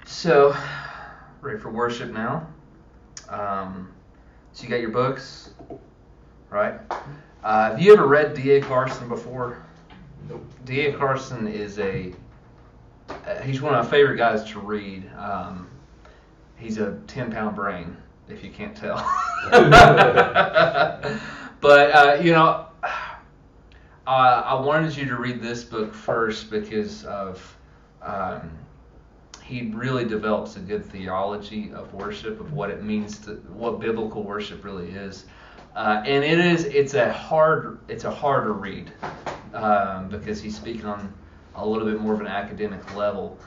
So, ready for worship now. So you got your books, right? Have you ever read D.A. Carson before? Nope. D.A. Carson is he's one of my favorite guys to read. He's a 10-pound brain, if you can't tell. But, I wanted you to read this book first because of he really develops a good theology of worship, of what it means what biblical worship really is, and it's a harder read because he's speaking on a little bit more of an academic level.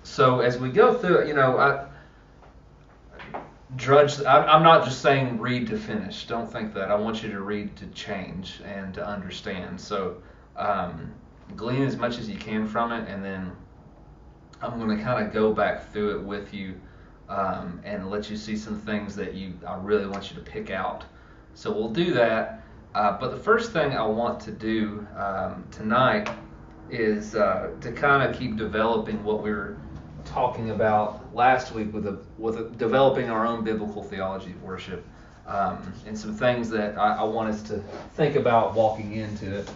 So as we go through it, I'm not just saying read to finish. Don't think that. I want you to read to change and to understand. So glean as much as you can from it, and then I'm going to kind of go back through it with you and let you see some things that I really want you to pick out. So we'll do that. But the first thing I want to do tonight is to kind of keep developing what we were talking about last week with developing our own biblical theology of worship, and some things that I want us to think about walking into it.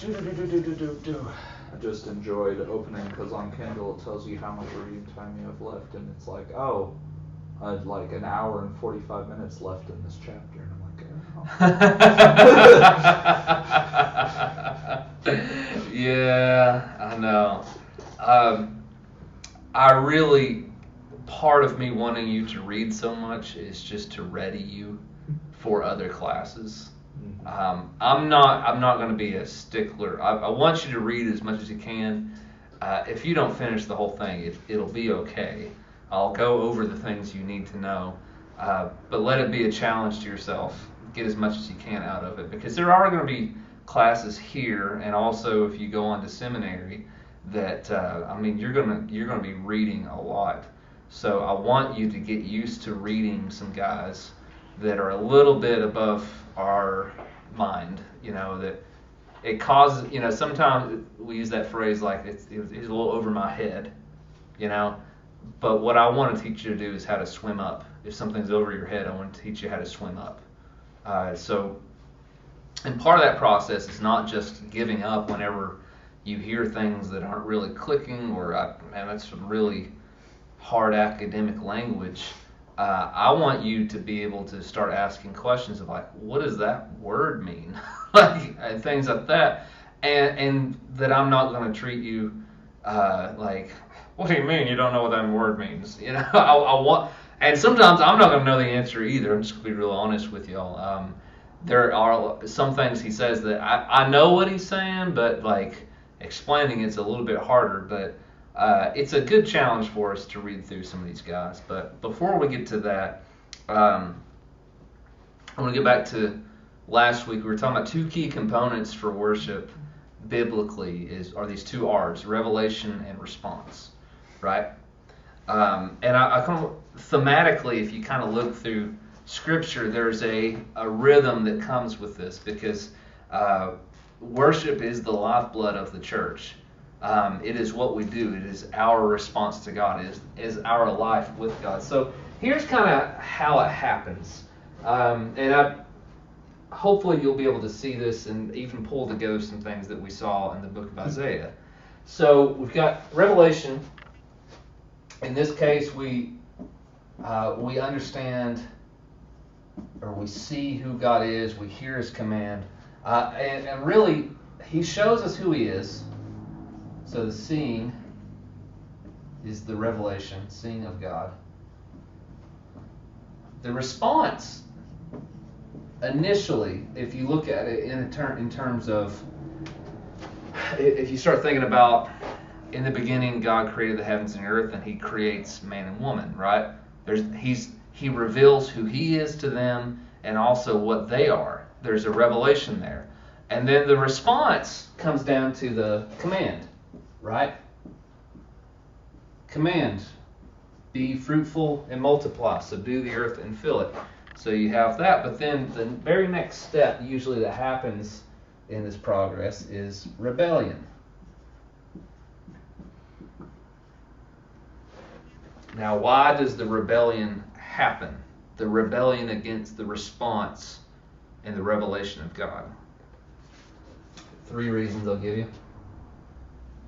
I just enjoyed opening because on Kindle it tells you how much reading time you have left, and it's like, oh, I had like an hour and 45 minutes left in this chapter, and I'm like, oh. Yeah, I know. I really, part of me wanting you to read so much is just to ready you for other classes. I'm not going to be a stickler. I want you to read as much as you can. If you don't finish the whole thing, it'll be okay. I'll go over the things you need to know, but let it be a challenge to yourself. Get as much as you can out of it, because there are going to be classes here, and also if you go on to seminary, that you're going to be reading a lot. So I want you to get used to reading some guys that are a little bit above our mind, that it causes, sometimes we use that phrase like it's a little over my head, but what I want to teach you to do is how to swim up. If something's over your head, I want to teach you how to swim up. And part of that process is not just giving up whenever you hear things that aren't really clicking, or that's some really hard academic language. I want you to be able to start asking questions of like, what does that word mean? and things like that. And that I'm not going to treat you like, what do you mean you don't know what that word means? I want, and sometimes I'm not going to know the answer either. I'm just going to be real honest with y'all. There are some things he says that I know what he's saying, but like explaining it's a little bit harder. But it's a good challenge for us to read through some of these guys. But before we get to that, I want to get back to last week. We were talking about two key components for worship biblically are these two R's, revelation and response, right? And I kind of thematically, if you kind of look through Scripture, there's a rhythm that comes with this, because worship is the lifeblood of the church. It is what we do. It is our response to God. It is our life with God. So here's kind of how it happens. Hopefully you'll be able to see this and even pull together some things that we saw in the book of Isaiah. So we've got Revelation. In this case, we understand, or we see who God is. We hear His command, and really, He shows us who He is. So the seeing is the revelation, seeing of God. The response, initially, if you look at it in terms of, if you start thinking about, in the beginning, God created the heavens and earth, and He creates man and woman, right? He reveals who He is to them, and also what they are. There's a revelation there. And then the response comes down to the command, right? Command, be fruitful and multiply, subdue the earth and fill it. So you have that, but then the very next step usually that happens in this progress is rebellion. Now, why does the rebellion happen? The rebellion against the response and the revelation of God. 3 reasons I'll give you.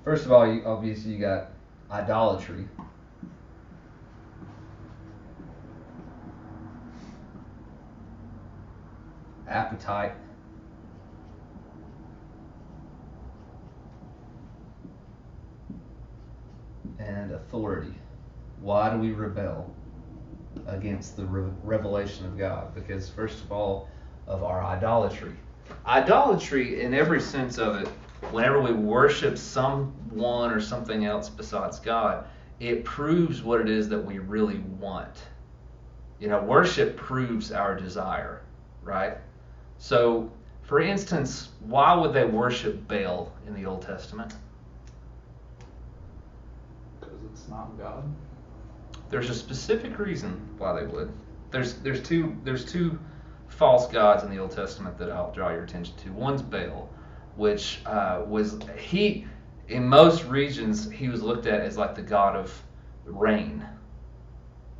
First of all, obviously you got idolatry. Appetite. And authority. Why do we rebel against the revelation of God? Because first of all, of our idolatry. Idolatry, in every sense of it, whenever we worship someone or something else besides God, it proves what it is that we really want. Worship proves our desire, right? So, for instance, why would they worship Baal in the Old Testament? Because it's not God. There's a specific reason why they would. There's two false gods in the Old Testament that I'll draw your attention to. One's Baal, which in most regions he was looked at as like the god of rain.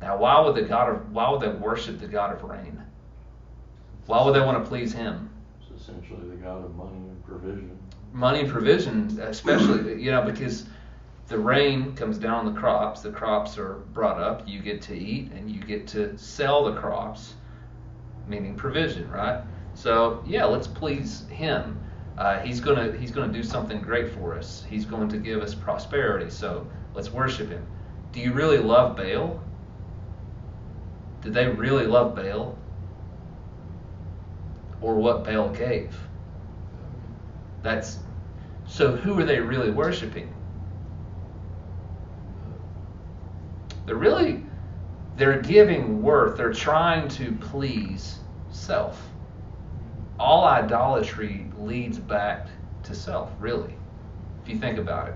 Now, why would they worship the god of rain? Why would they want to please him? It's essentially the god of money and provision. Money and provision, especially, because the rain comes down on the crops are brought up, you get to eat, and you get to sell the crops, meaning provision, right? So, yeah, let's please him. He's gonna do something great for us. He's going to give us prosperity, so let's worship him. Do you really love Baal? Did they really love Baal? Or what Baal gave? So who are they really worshiping? They're giving worth. They're trying to please self. All idolatry leads back to self, really, if you think about it.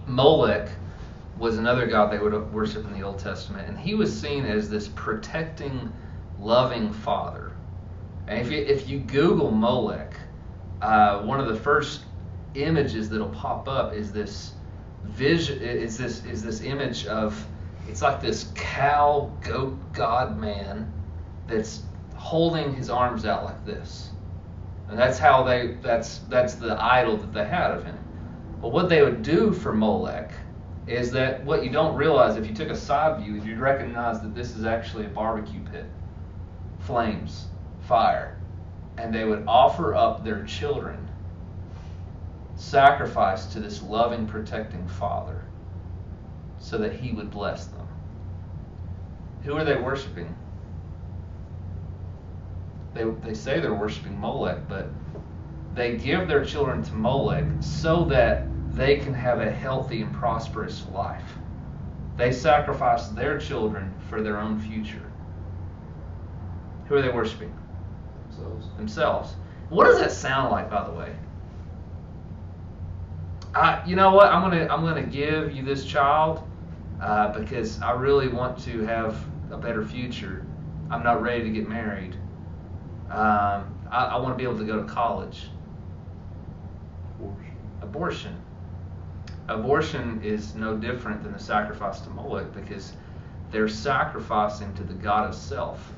Molech was another god they would worship in the Old Testament, and he was seen as this protecting, loving father. And if you Google Molech, one of the first images that'll pop up is this vision. Is this image of, it's like this cow goat god man that's holding his arms out like this, and that's the idol that they had of him. But what they would do for Molech is that what you don't realize, if you took a side view, you'd recognize that this is actually a barbecue pit, flames, fire, and they would offer up their children, sacrifice to this loving, protecting father, so that he would bless them. Who are they worshiping? They say they're worshiping Molech, but they give their children to Molech so that they can have a healthy and prosperous life. They sacrifice their children for their own future. Who are they worshiping? Themselves. What does that sound like, by the way? You know what? I'm gonna give you this child because I really want to have a better future. I'm not ready to get married. I want to be able to go to college. Abortion is no different than the sacrifice to Molech, because they're sacrificing to the god of self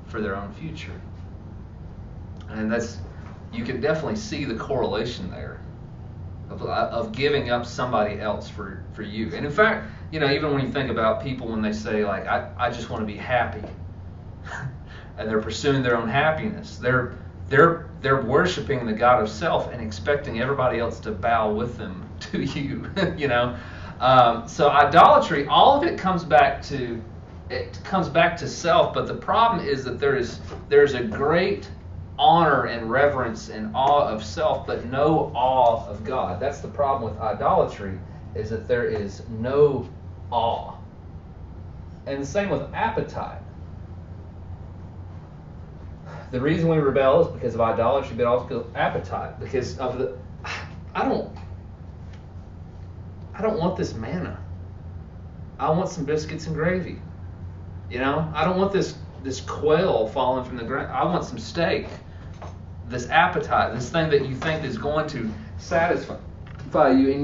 for their own future. And you can definitely see the correlation there of giving up somebody else for you. And in fact, even when you think about people, when they say, like, I just want to be happy, and they're pursuing their own happiness, they're worshiping the god of self and expecting everybody else to bow with them to you. So idolatry, all of it comes back to self. But the problem is that there's a great honor and reverence and awe of self, but no awe of God. That's the problem with idolatry, is that there is no awe. And the same with appetite. The reason we rebel is because of idolatry, but also because of appetite. Because of I don't want this manna. I want some biscuits and gravy. I don't want this quail falling from the ground. I want some steak. This appetite, this thing that you think is going to satisfy you.